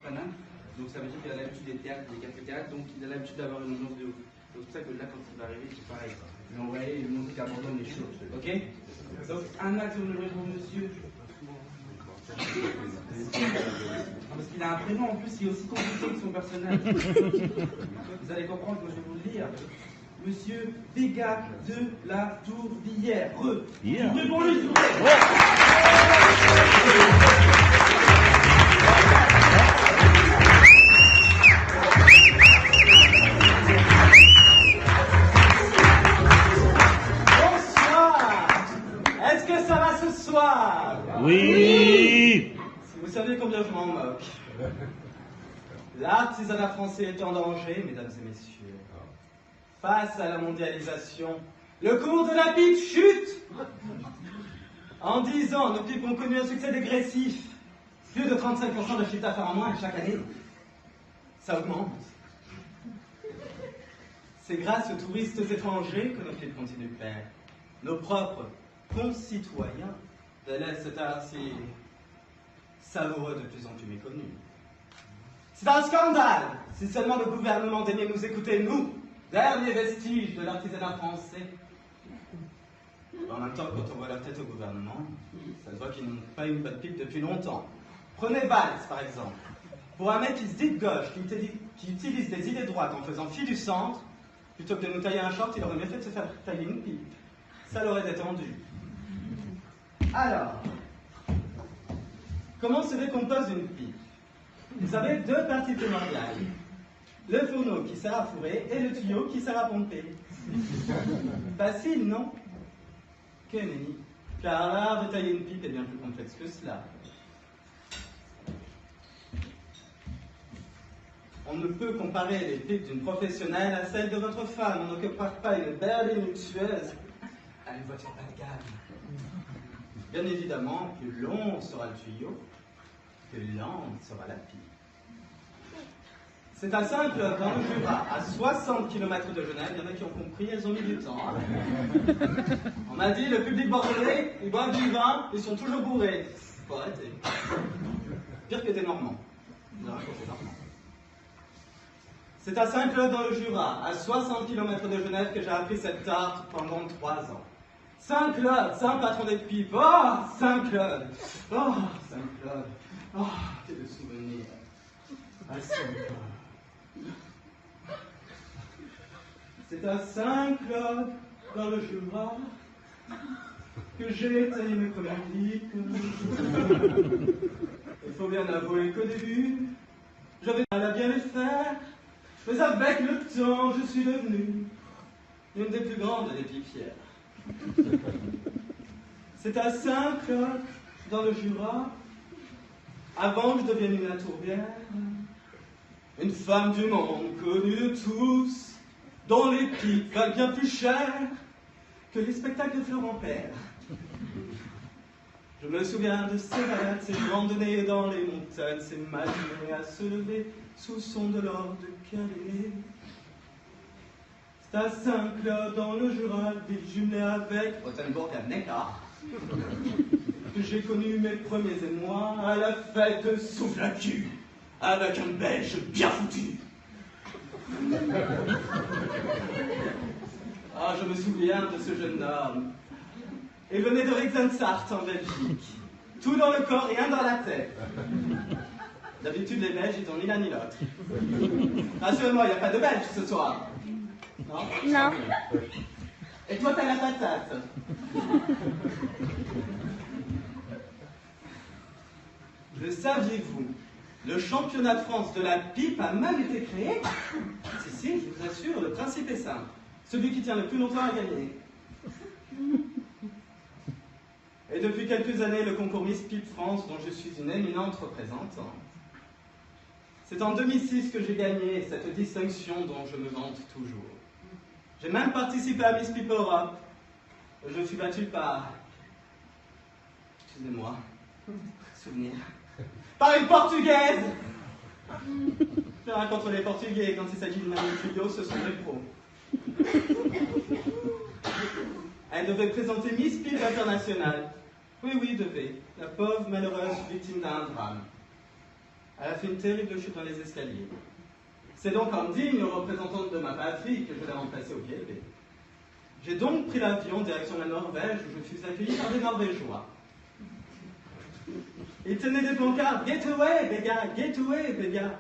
Paname. Donc ça veut dire qu'il a l'habitude des théâtres, des cafés-théâtres, donc il a l'habitude d'avoir une ambiance de ouf. Donc c'est pour ça que là, quand il va arriver, c'est pareil. Je vais envoyer et lui montrer qu'il abandonne les choses. Ok. Donc un axe sur le pour monsieur. Parce qu'il a un prénom en plus qui est aussi compliqué que son personnage. Vous allez comprendre que je vais vous le lire. Monsieur Béga de la Tourbière. Yeah. Bon, lui, oui. Si vous savez combien je m'en moque. L'artisanat français est en danger, mesdames et messieurs. Face à la mondialisation, le cours de la pipe chute. En 10 ans, nos pipes ont connu un succès dégressif. Plus de 35% de chiffre d'affaires en moins chaque année. Ça augmente. C'est grâce aux touristes étrangers que nos pipes continuent de faire. Nos propres concitoyens de cet art si savoureux de plus en plus méconnu. C'est un scandale si seulement le gouvernement daignait nous écouter, nous, derniers vestiges de l'artisanat français. En même temps, quand on voit leur tête au gouvernement, ça se voit qu'ils n'ont pas eu une bonne pipe depuis longtemps. Prenez Valls, par exemple. Pour un mec qui se dit de gauche, qui utilise des idées droites en faisant fi du centre, plutôt que de nous tailler un short, il aurait mieux fait de se faire tailler une pipe. Ça l'aurait détendu. Alors, comment se décompose une pipe? Vous avez deux parties primordiales. Le fourneau qui sert à fourrer et le tuyau qui sert à pomper. Facile, non? Que nenni. Car l'art de tailler une pipe est bien plus complexe que cela. On ne peut comparer les pipes d'une professionnelle à celles de votre femme. On ne compare pas une berline luxueuse à une voiture bas de gamme. Bien évidemment, plus long sera le tuyau, plus lente sera la pipe. C'est un simple dans le Jura, à 60 km de Genève. Il y en a qui ont compris, elles ont mis du temps. On m'a dit, le public bordelais, ils boivent du vin, ils sont toujours bourrés. Faut arrêter. Pire que des Normands. C'est à Saint-Claude dans le Jura, à 60 km de Genève, que j'ai appris cette tarte pendant 3 ans. Saint-Claude, Saint-Patron des pipes. Oh, Saint-Claude. Oh, Saint-Claude. Oh, quel souvenir. À Saint-Claude. C'est à Saint-Claude, dans le Jura, que j'ai taillé mes premières pipes. Il faut bien avouer qu'au début, j'avais mal à bien les faire, mais avec le temps, je suis devenu une des plus grandes des pipières. C'est à Saint-Claude, dans le Jura, avant que je devienne une Latourbière, une femme du monde connue de tous, dont les pipes valent bien plus cher que les spectacles de Florent Père. Je me souviens de ces balades, ces randonnées dans les montagnes, ces matinées à se lever sous son de l'or de Calais. C'est à Saint-Claude, dans le Jura, ville jumelée avec Rothenburg à Neckar, que j'ai connu mes premiers émois à la fête de Souffle-à-Cul, avec un Belge bien foutu. Ah, je me souviens de ce jeune homme. Il venait de Rijnsart en Belgique. Tout dans le corps, rien dans la tête. D'habitude, les Belges, ils ont ni l'un ni l'autre. Rassure-moi, il n'y a pas de Belges ce soir. Non? Non. Et toi, t'as la patate. Le saviez-vous? Le championnat de France de la pipe a même été créé. Si, je vous assure, le principe est simple. Celui qui tient le plus longtemps a gagné. Et depuis quelques années, le concours Miss Pipe France, dont je suis une éminente représentante. C'est en 2006 que j'ai gagné cette distinction dont je me vante toujours. J'ai même participé à Miss Pipe Europe. Je suis battu par... Excusez-moi. Souvenir. Par une Portugaise. J'ai rien contre les Portugais, quand il s'agit de manier le tuyau, ce sont des pros. Elle devait présenter Miss Pipe International. Oui, devait. La pauvre malheureuse victime d'un drame. Elle a fait une terrible chute dans les escaliers. C'est donc en digne représentante de ma patrie que je l'ai remplacée au pied levé. J'ai donc pris l'avion direction la Norvège où je fus accueilli par des Norvégeois. Ils tenaient des pancartes « Get away, Vega! Get away, Vega !»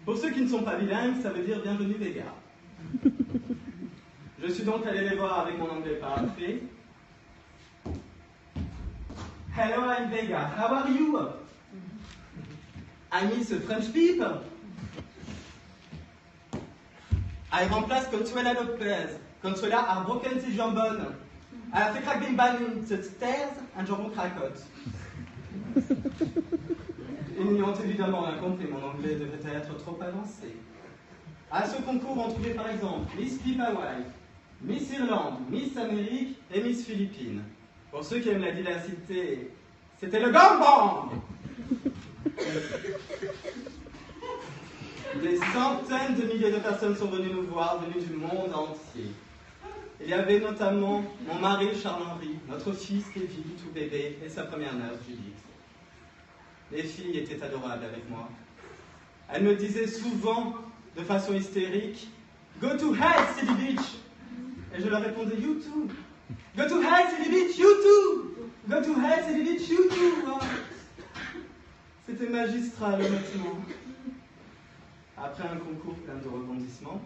Pour ceux qui ne sont pas bilingues, ça veut dire « Bienvenue, Vega !» Je suis donc allé les voir avec mon anglais parfait. « Hello, I'm Vega. How are you? I miss French people. I remplace Consuela Lopez. Consuela a broken ses jambons. Elle a fait crack bim bang the stairs, un jambon cracotte. » Ils n'y ont évidemment rien compris, mon anglais devait être trop avancé. À ce concours, on trouvait par exemple Miss Pip Hawaii, Miss Irlande, Miss Amérique et Miss Philippines. Pour ceux qui aiment la diversité, c'était le gangbang! Des centaines de milliers de personnes sont venues nous voir, venues du monde entier. Il y avait notamment mon mari Charles-Henri, notre fils Kevin, tout bébé, et sa première nurse Judith. Les filles étaient adorables avec moi. Elles me disaient souvent, de façon hystérique, « Go to hell, City Beach !» Et je leur répondais « You too !»« Go to hell, City Beach, you too !»« Go to hell, City Beach, you too !» C'était magistral, honnêtement. Après un concours plein de rebondissements,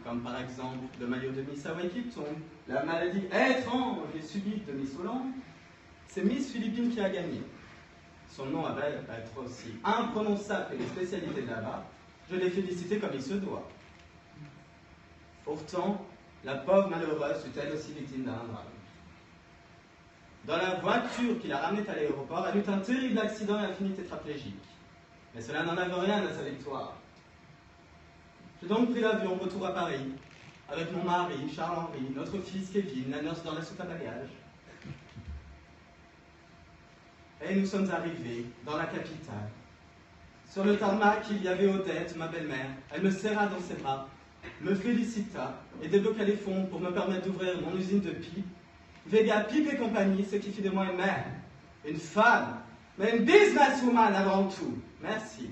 comme par exemple le maillot de Miss Hawaii qui tombe, la maladie étrange et subite de Miss Hollande, c'est Miss Philippines qui a gagné. Son nom avait à être aussi imprononçable que les spécialités de là-bas, je l'ai félicité comme il se doit. Pourtant, la pauvre malheureuse fut elle aussi victime d'un drame. Dans la voiture qui la ramenait à l'aéroport, elle eut un terrible accident et elle finit tétraplégique. Mais cela n'en avait rien à sa victoire. J'ai donc pris l'avion, retour à Paris, avec mon mari, Charles-Henri, notre fils Kevin, la nurse dans la soute à bagages. Et nous sommes arrivés dans la capitale. Sur le tarmac, il y avait Odette, ma belle-mère. Elle me serra dans ses bras, me félicita et débloqua les fonds pour me permettre d'ouvrir mon usine de pipe. Vega Pipe et compagnie, ce qui fit de moi une mère, une femme, mais une businesswoman avant tout. Merci.